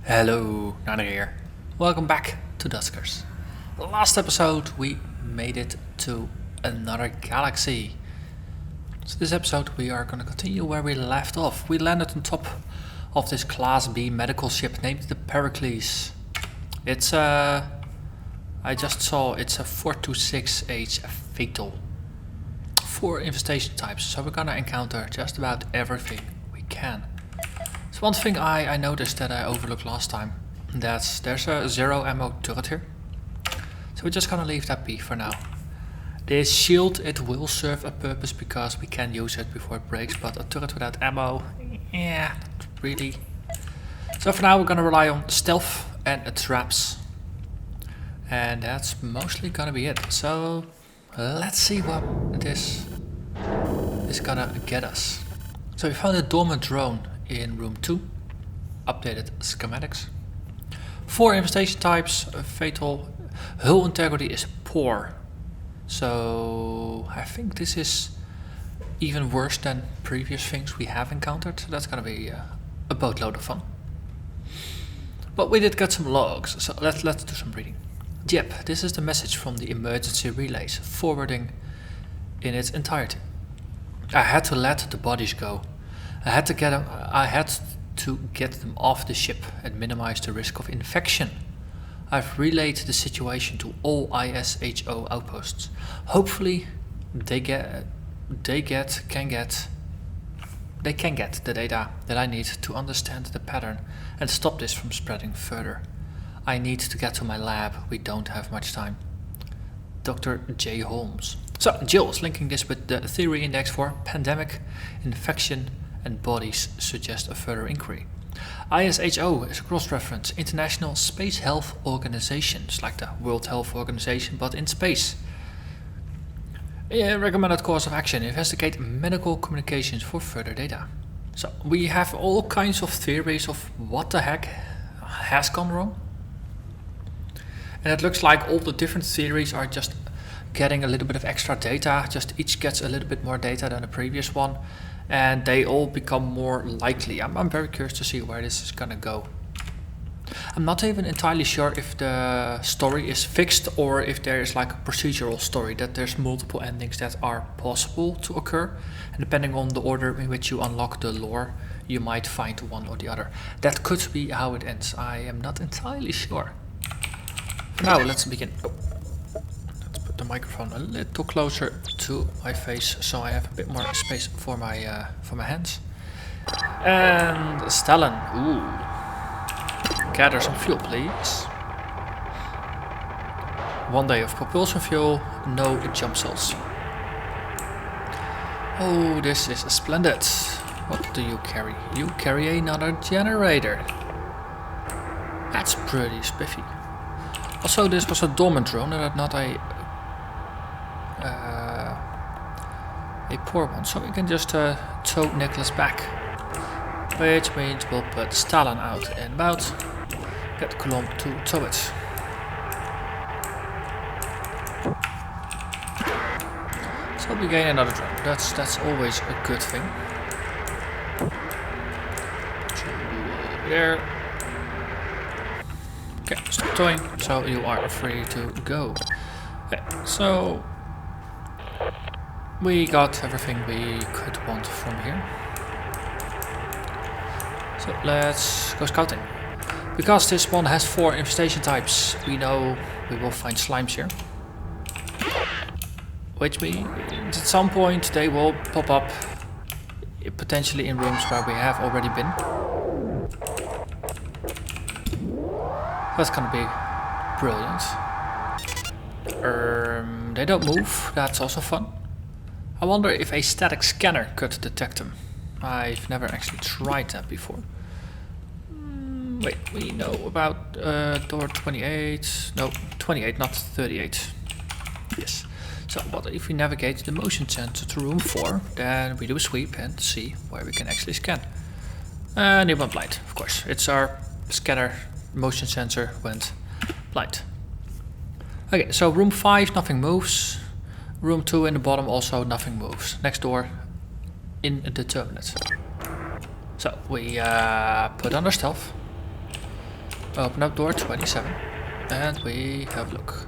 Hello, Narnach here. Welcome back to Duskers. Last episode we made it to another galaxy. So this episode we are going to continue where we left off. We landed on top of this Class B medical ship named the Pericles. It's I just saw it's a 426H fatal. 4 infestation types, so we're gonna encounter just about everything we can. So one thing I noticed that I overlooked last time, that's there's a 0 ammo turret here. So we're just gonna leave that be for now. This shield, it will serve a purpose because we can use it before it breaks, but a turret without ammo, yeah, not really. So for now we're gonna rely on stealth and traps. And that's mostly gonna be it. So let's see what this is gonna get us. So we found a dormant drone in room 2, updated schematics. 4 infestation types, fatal, hull integrity is poor. So I think this is even worse than previous things we have encountered. So that's gonna be a boatload of fun. But we did get some logs, so let's do some reading. Yep, this is the message from the emergency relays, forwarding in its entirety. I had to let the bodies go. I had to get them off the ship and minimize the risk of infection. I've relayed the situation to all ISHO outposts. Hopefully they can get the data that I need to understand the pattern and stop this from spreading further. I need to get to my lab. We don't have much time. Dr. J. Holmes. So Jill is linking this with the theory index for pandemic, infection and bodies suggest a further inquiry. ISHO is a cross-reference, International Space Health Organization. It's like the World Health Organization but in space. Recommended course of action, investigate medical communications for further data. So we have all kinds of theories of what the heck has gone wrong. And it looks like all the different theories are just getting a little bit of extra data, just each gets a little bit more data than the previous one, and they all become more likely. I'm very curious to see where this is gonna go. I'm not even entirely sure if the story is fixed or if there is like a procedural story, that there's multiple endings that are possible to occur, and depending on the order in which you unlock the lore, you might find one or the other. That could be how it ends. I am not entirely sure. Now let's begin. Let's put the microphone a little closer to my face so I have a bit more space for my hands. And Stalin, gather some fuel, please. 1 day of propulsion fuel, no jump cells. Oh, this is splendid. What do you carry? You carry another generator. That's pretty spiffy. Also, this was a dormant drone and not a poor one, so we can just tow Nicholas back. Which means we'll put Stalin out and about. Get Coulomb to tow it. So we gain another drone. That's always a good thing. There. Okay, stop towing, so you are free to go. Okay, so we got everything we could want from here. So let's go scouting. Because this one has 4 infestation types, we know we will find slimes here. Which means at some point they will pop up, potentially in rooms where we have already been. That's gonna be brilliant. They don't move, that's also fun. I wonder if a static scanner could detect them. I've never actually tried that before. Wait, we know about door 28. No, 28, not 38. Yes. So what if we navigate the motion sensor to room 4, then we do a sweep and see where we can actually scan. And it went blind, of course. It's our scanner motion sensor went blind. Okay, so room 5, nothing moves. Room 2 in the bottom also nothing moves. Next door, indeterminate. So we put under stealth. Open up door 27. And we have a look.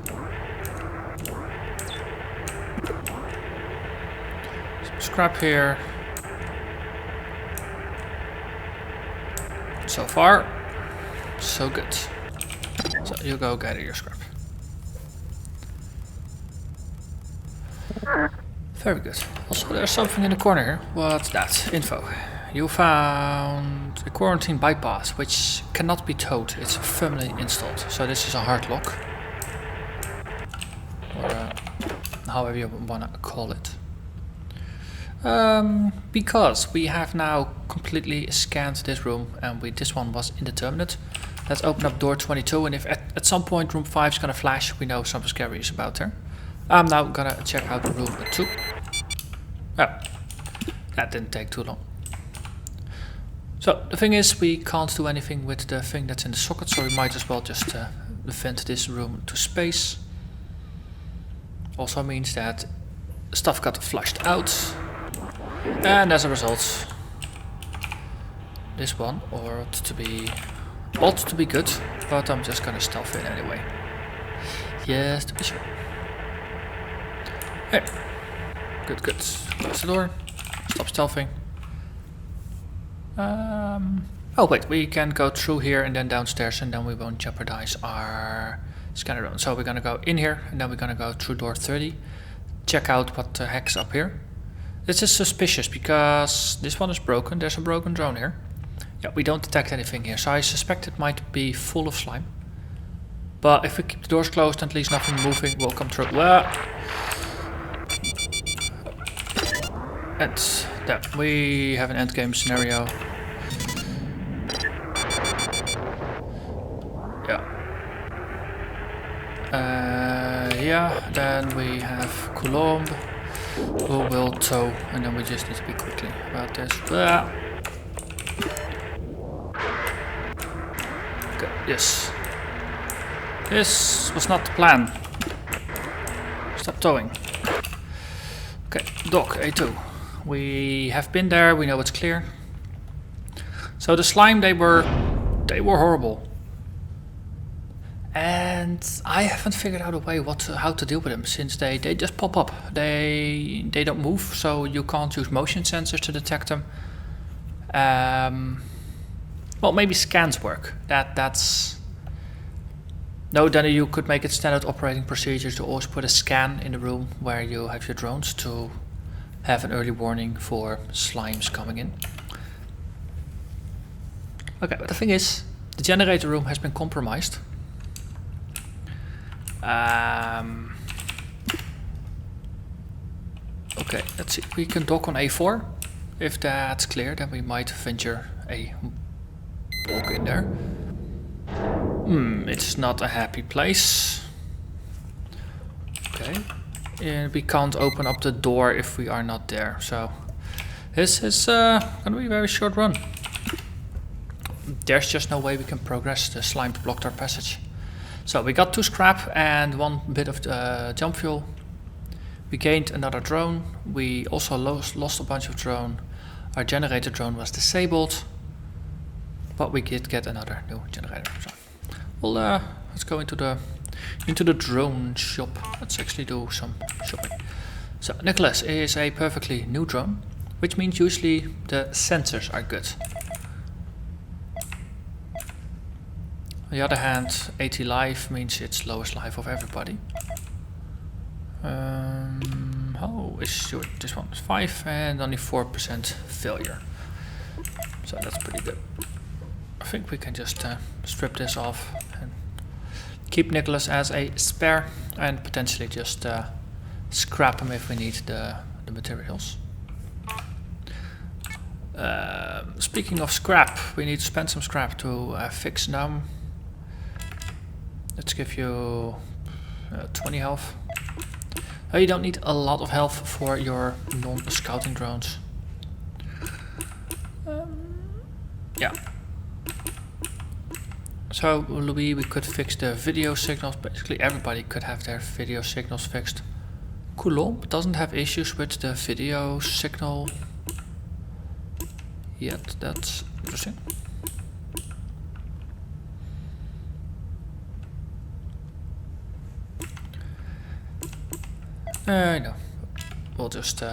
Some scrap here. So far, so good. So you go gather your scrap. Very good. Also, there's something in the corner here. What's that? Info. You found a quarantine bypass, which cannot be towed. It's firmly installed. So this is a hard lock. Or however you want to call it. Because we have now completely scanned this room and this one was indeterminate. Let's open up door 22, and if at some point room 5 is gonna flash, we know something scary is about there. I'm now gonna check out room 2. Oh, that didn't take too long. So the thing is, we can't do anything with the thing that's in the socket, so we might as well just vent this room to space. Also means that stuff got flushed out, and as a result, this one ought to be good, but I'm just gonna stealth in anyway. Yes, to be sure. Hey, good. Close the door. Stop stealthing. Oh wait, we can go through here and then downstairs, and then we won't jeopardize our scanner run. So we're gonna go in here, and then we're gonna go through door 30. Check out what the heck's up here. This is suspicious because this one is broken. There's a broken drone here. Yeah, we don't detect anything here, so I suspect it might be full of slime. But if we keep the doors closed and at least nothing moving will come through. Well, and that we have an endgame scenario. Yeah, then we have Coulomb, who will tow, and then we just need to be quickly about this. Okay, yes. This was not the plan. Stop towing. Okay, dock A2. We have been there, we know it's clear. So the slime, they were horrible. And I haven't figured out a way how to deal with them, since they just pop up. They don't move, so you can't use motion sensors to detect them. Well, maybe scans work. That's no. Then you could make it standard operating procedure to always put a scan in the room where you have your drones to have an early warning for slimes coming in. Okay, but the thing is, the generator room has been compromised. Okay, let's see. We can dock on A4. If that's clear, then we might venture a walk in there. It's not a happy place. Okay. And we can't open up the door if we are not there. So this is gonna be a very short run. There's just no way we can progress. The slime blocked our passage. So we got 2 scrap and 1 bit of jump fuel. We gained another drone. We also lost a bunch of drone. Our generator drone was disabled, but we did get another new generator. So, well, let's go into the drone shop. Let's actually do some shopping. So Nicholas is a perfectly new drone, which means usually the sensors are good. On the other hand, 80 life means it's lowest life of everybody. How is your, this one is 5 and only 4% failure. So that's pretty good. I think we can just strip this off and keep Nicholas as a spare, and potentially just scrap him if we need the materials. Speaking of scrap, we need to spend some scrap to fix Nam. Let's give you 20 health. You don't need a lot of health for your non-scouting drones. Yeah. So Louis, we could fix the video signals. Basically everybody could have their video signals fixed. Coulomb doesn't have issues with the video signal yet. That's interesting. No. We'll just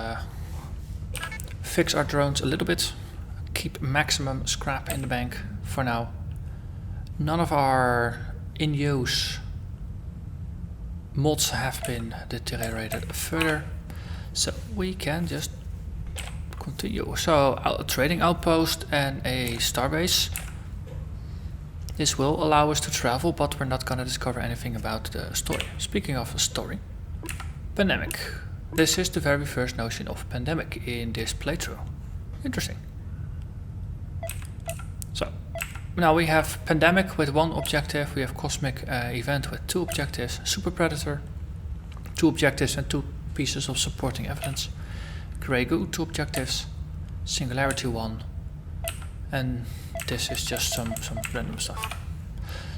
fix our drones a little bit. Keep maximum scrap in the bank for now. None of our in-use mods have been deteriorated further, so we can just continue. So a trading outpost and a starbase. This will allow us to travel, but we're not gonna discover anything about the story. Speaking of a story, pandemic. This is the very first notion of pandemic in this playthrough. Interesting. So now we have pandemic with one objective, we have cosmic event with two objectives, super predator, two objectives and two pieces of supporting evidence, grey goo, two objectives, singularity one, and this is just some random stuff.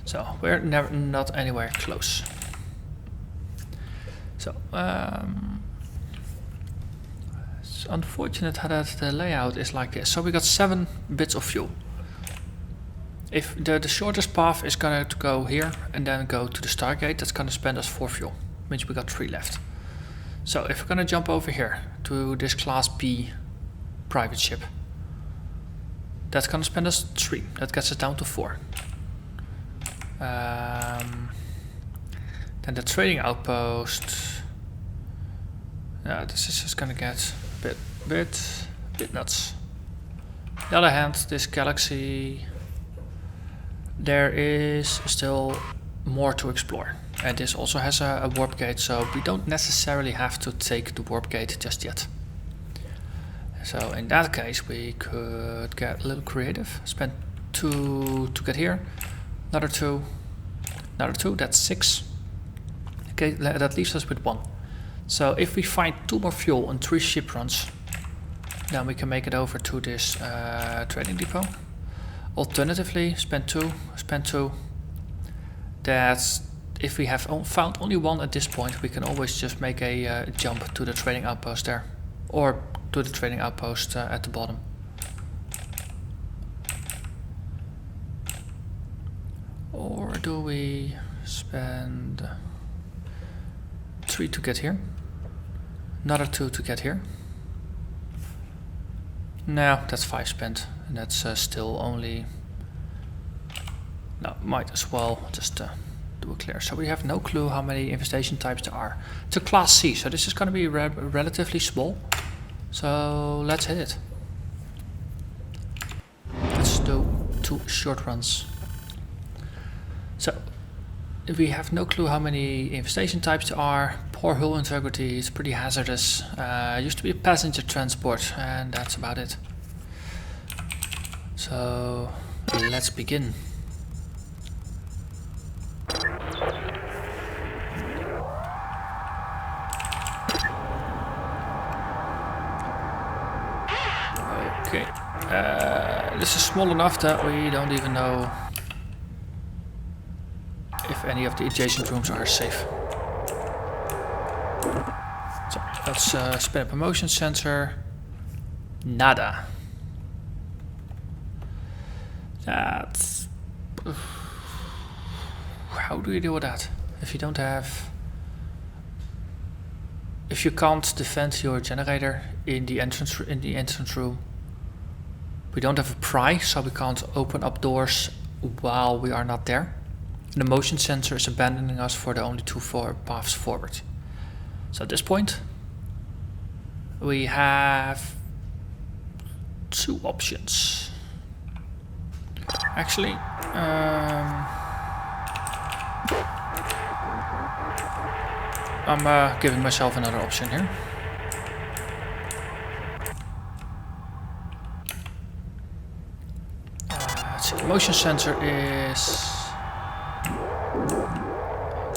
So we're not anywhere close. So it's unfortunate how that the layout is like this. So we got 7 bits of fuel. If the shortest path is gonna go here and then go to the Stargate, that's gonna spend us 4 fuel. Means we got 3 left. So if we're gonna jump over here to this class B private ship, that's gonna spend us 3. That gets us down to 4. Then the trading outpost. This is just gonna get a bit nuts. On the other hand, this galaxy, there is still more to explore, and this also has a warp gate, so we don't necessarily have to take the warp gate just yet. So in that case we could get a little creative, spend 2 to get here, another 2, that's 6. Okay, that leaves us with 1. So if we find 2 more fuel and 3 ship runs, then we can make it over to this trading depot. Alternatively, spend 2. That's if we have found only 1 at this point, we can always just make a jump to the trading outpost there, or to the trading outpost at the bottom. Or do we spend 3 to get here, another 2 to get here? No, that's 5 spent, and that's still only... No, might as well just do a clear. So we have no clue how many infestation types there are. It's a class C, so this is going to be relatively small. So let's hit it. Let's do 2 short runs. So we have no clue how many infestation types there are. Poor hull integrity, it's pretty hazardous. Used to be a passenger transport, and that's about it. So let's begin. Okay, this is small enough that we don't even know if any of the adjacent rooms are safe. So let's spin up a motion sensor. Nada. That's... How do you deal with that? If you don't have... If you can't defend your generator in the entrance room, we don't have a pry, so we can't open up doors while we are not there. And the motion sensor is abandoning us for the only 2 paths forward. So at this point, we have 2 options. Actually, I'm giving myself another option here. Let's see, the motion sensor is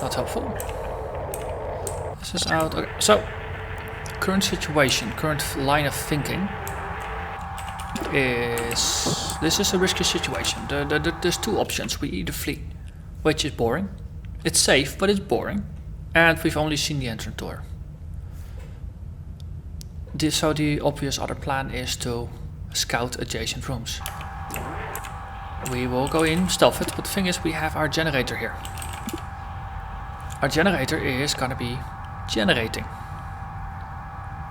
not helpful. This is out. Okay. So, current situation, current line of thinking is this is a risky situation. There's 2 options. We either flee, which is boring. It's safe, but it's boring. And we've only seen the entrance door. So the obvious other plan is to scout adjacent rooms. We will go in, stealth it, but the thing is we have our generator here. Our generator is gonna be generating.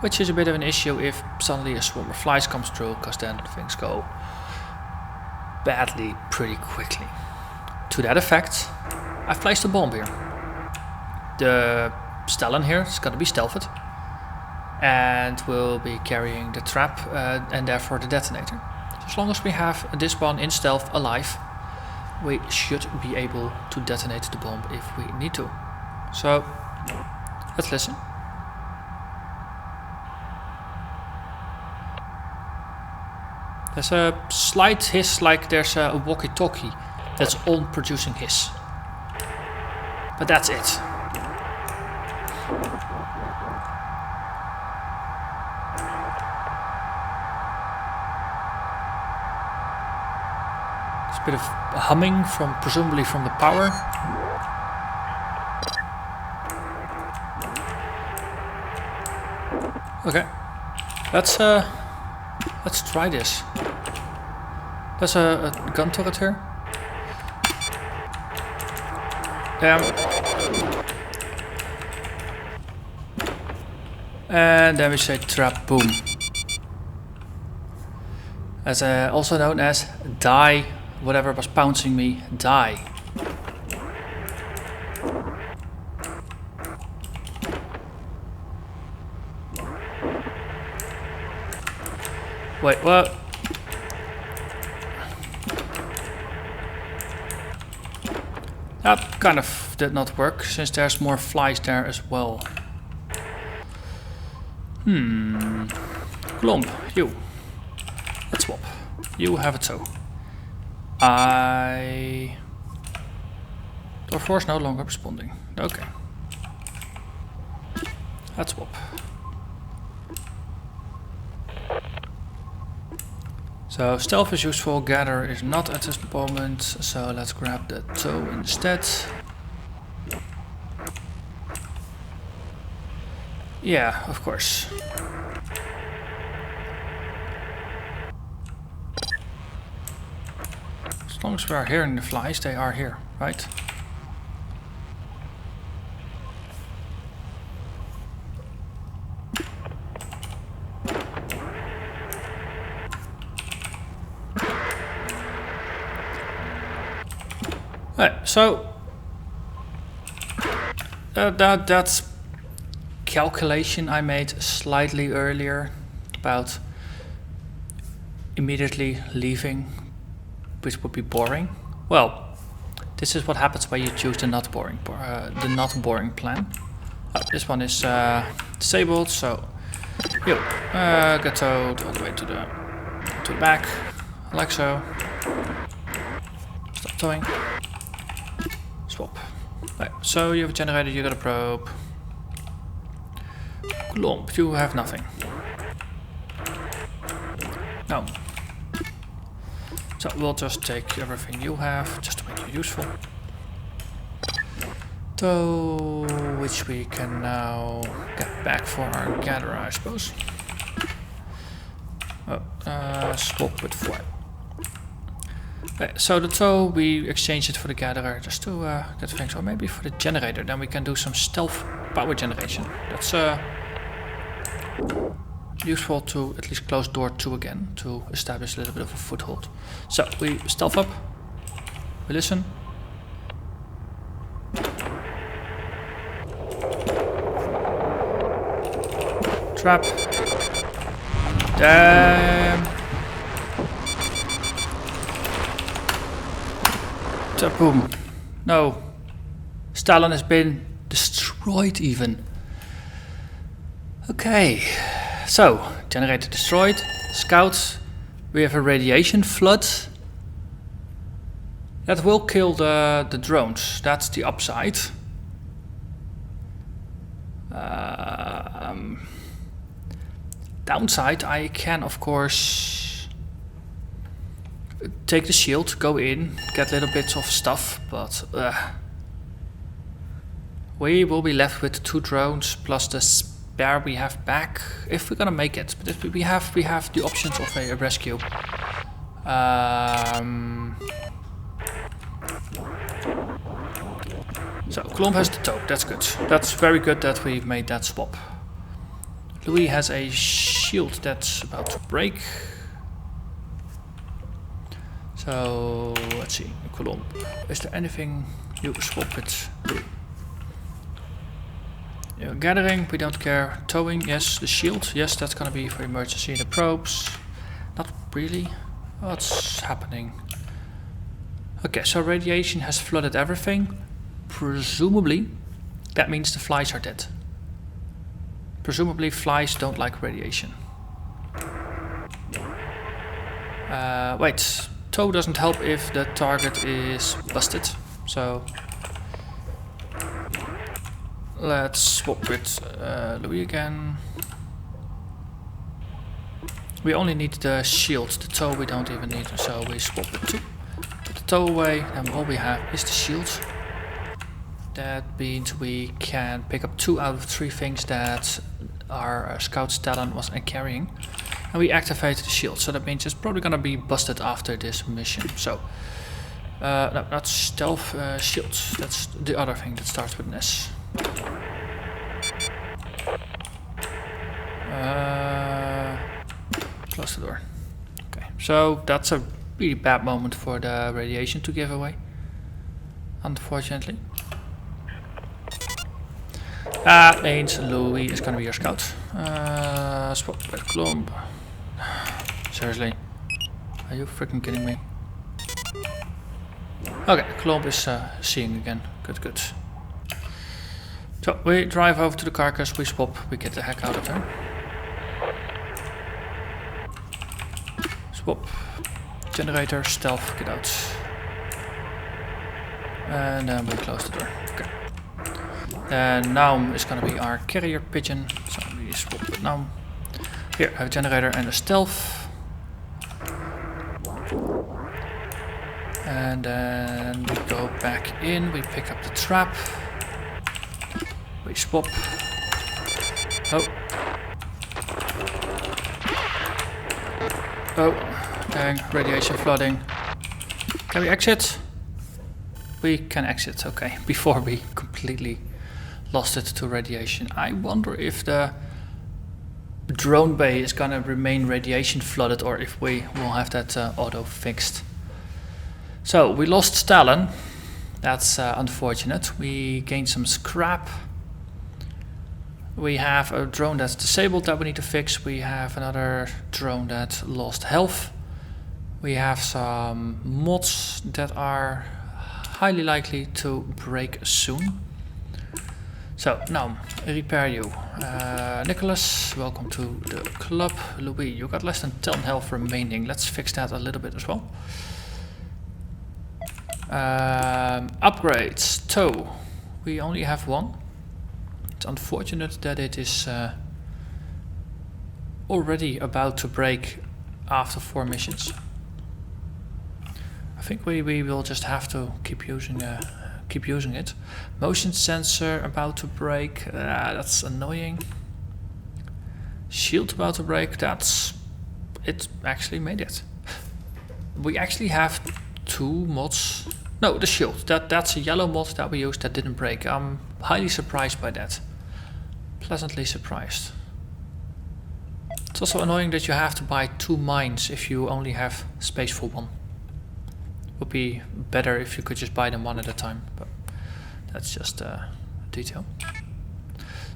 which is a bit of an issue if suddenly a swarm of flies comes through, because then things go badly pretty quickly. To that effect, I've placed a bomb here. The Stalin here is going to be stealthed, and will be carrying the trap and therefore the detonator. So as long as we have this one in stealth alive, we should be able to detonate the bomb if we need to. So let's listen. There's a slight hiss, like there's a walkie-talkie that's on producing hiss. But that's it. There's a bit of humming from, presumably from the power. Okay, let's try this. There's a gun turret here. And then we say trap boom. As also known as die, whatever was pouncing me, die. Wait, what? That kind of did not work, since there's more flies there as well. Glomp, you. Let's swap. You have a toe. Door force no longer responding. Okay. Let's swap. So stealth is useful, gather is not at this moment, so let's grab the toe instead. Yeah, of course. As long as we are hearing the flies, they are here, right? Right, so that's calculation I made slightly earlier about immediately leaving, which would be boring. Well, this is what happens when you choose the not boring plan. This one is disabled, so you get towed all the way to the back, like so. Stop towing. Swap. Right, so you have a generator, you got a probe. Glomp, you have nothing. No. So we'll just take everything you have, just to make you useful. So, which we can now get back for our gatherer, I suppose. Swap with 4. So the tow, we exchange it for the gatherer just to get things, or maybe for the generator, then we can do some stealth power generation. That's useful to at least close door 2 again, to establish a little bit of a foothold. So we stealth up, we listen. Trap. Damn. Boom. No. Stalin has been destroyed even. Okay. So, generator destroyed. Scouts. We have a radiation flood. That will kill the drones. That's the upside. Downside, I can of course take the shield, go in, get little bits of stuff, but we will be left with 2 drones plus the spare we have back, if we're gonna make it. But if we have the options of a rescue. So Glomp has the tow, that's good. That's very good that we made that swap. Louis has a shield that's about to break. So let's see, Colomb. Is there anything you swap with Louis? Gathering, we don't care. Towing, yes. The shield, yes, that's gonna be for emergency. The probes, not really. What's happening? Okay, so radiation has flooded everything. Presumably, that means the flies are dead. Presumably, flies don't like radiation. Wait, tow doesn't help if the target is busted. So let's swap with Louis again. We only need the shield, the tow we don't even need, so we swap with 2. Put the tow away, and all we have is the shield. That means we can pick up 2 out of 3 things that our scout's talent was carrying. And we activate the shield, so that means it's probably gonna be busted after this mission. So, no, not stealth, shields, that's the other thing that starts with an S. Close the door. Okay, so that's a really bad moment for the radiation to give away, unfortunately. That means Louis is gonna be your scout. Swap with Colomb. Seriously? Are you freaking kidding me? Okay, Colomb is seeing again. Good, good. So we drive over to the carcass, we swap, we get the heck out of there. Swap. Generator, stealth, get out. And then we close the door. Okay. And Naum is gonna be our carrier pigeon, so we swap with Naum. Here, I have a generator and a stealth. And then we go back in, we pick up the trap. We swap. Oh. Oh, dang, radiation flooding. Can we exit? We can exit, okay, before we completely lost it to radiation. I wonder if the drone bay is gonna remain radiation flooded or if we will have that auto fixed. So we lost Stalin. That's unfortunate. We gained some scrap. We have a drone that's disabled that we need to fix. We have another drone that lost health. We have some mods that are highly likely to break soon. So now, repair you. Nicholas, welcome to the club. Louis, you got less than 10 health remaining. Let's fix that a little bit as well. Upgrades, tow. We only have 1. It's unfortunate that it is already about to break after 4 missions. I think we will just have to keep using it. Motion sensor about to break. That's annoying. Shield about to break. It actually made it. We actually have 2 mods. No, the shield. That's a yellow mod that we used that didn't break. I'm highly surprised by that. Pleasantly surprised. It's also annoying that you have to buy 2 mines if you only have space for 1. Would be better if you could just buy them 1 at a time, but that's just a detail.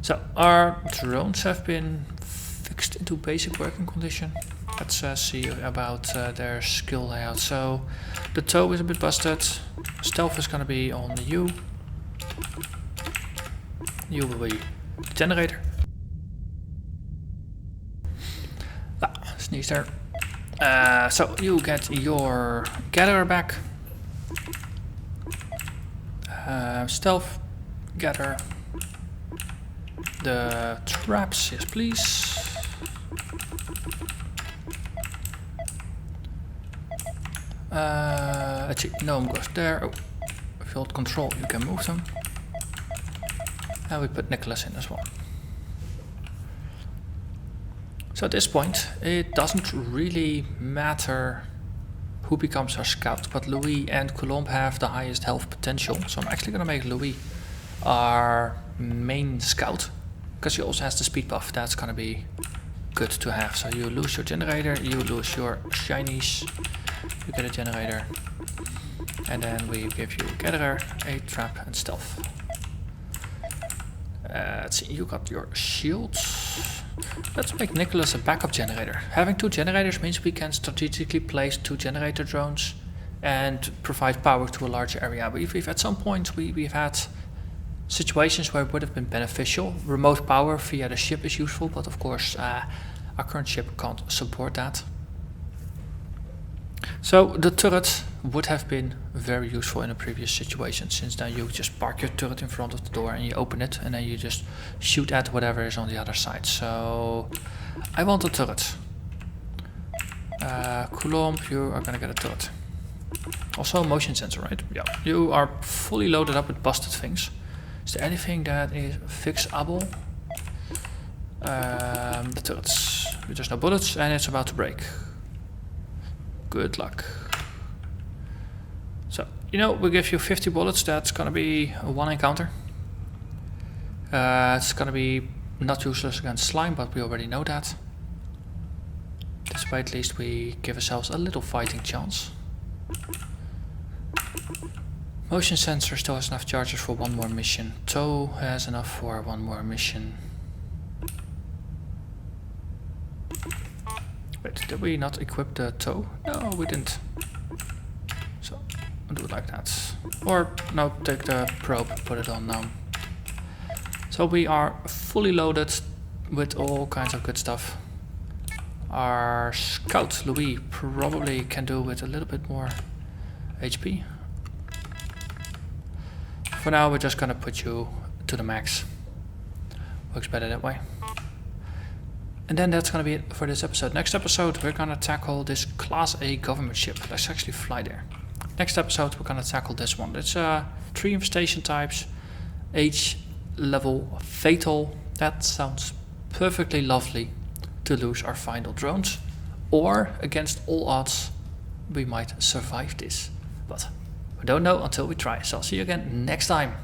So our drones have been fixed into basic working condition. Let's see about their skill layout. So the tow is a bit busted. Stealth is gonna be on you. You will be the generator. Sneeze there. So you get your gatherer back. Stealth, gather. The traps, yes please. Let's see, Gnome goes there. Oh, if you hold control you can move them. And we put Nicholas in as well. So at this point, it doesn't really matter who becomes our scout, but Louis and Colomb have the highest health potential. So I'm actually gonna make Louis our main scout. because he also has the speed buff. That's gonna be good to have. So you lose your generator, you lose your shinies, you get a generator, and then we give you gatherer, a trap, and stealth. Let's see, you got your shields. Let's make Nicholas a backup generator. Having 2 generators means we can strategically place 2 generator drones and provide power to a larger area. We've at some point we've had situations where it would have been beneficial. Remote power via the ship is useful, but of course our current ship can't support that. So the turret would have been very useful in a previous situation, since then you just park your turret in front of the door and you open it and then you just shoot at whatever is on the other side. So I want a turret. Coulomb, you are gonna get a turret. Also a motion sensor, right? Yeah. You are fully loaded up with busted things. Is there anything that is fixable? The turrets. There's no bullets and it's about to break. Good luck. So, you know, we give you 50 bullets, that's gonna be a 1 encounter. It's gonna be not useless against slime, but we already know that. This way at least we give ourselves a little fighting chance. Motion sensor still has enough charges for 1 more mission. Tow has enough for 1 more mission. Wait, did we not equip the tow? No, we didn't. So, I'll do it like that. Or, no, take the probe, put it on now. So we are fully loaded with all kinds of good stuff. Our scout, Louis, probably can do with a little bit more HP. For now, we're just gonna put you to the max. Works better that way. And then that's gonna be it for this episode. Next episode, we're gonna tackle this Class A government ship. Let's actually fly there. Next episode, we're gonna tackle this one. It's 3 infestation types, H level fatal. That sounds perfectly lovely to lose our final drones. Or, against all odds, we might survive this. But we don't know until we try. So I'll see you again next time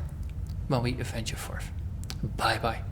when we avenge you forth. Bye bye.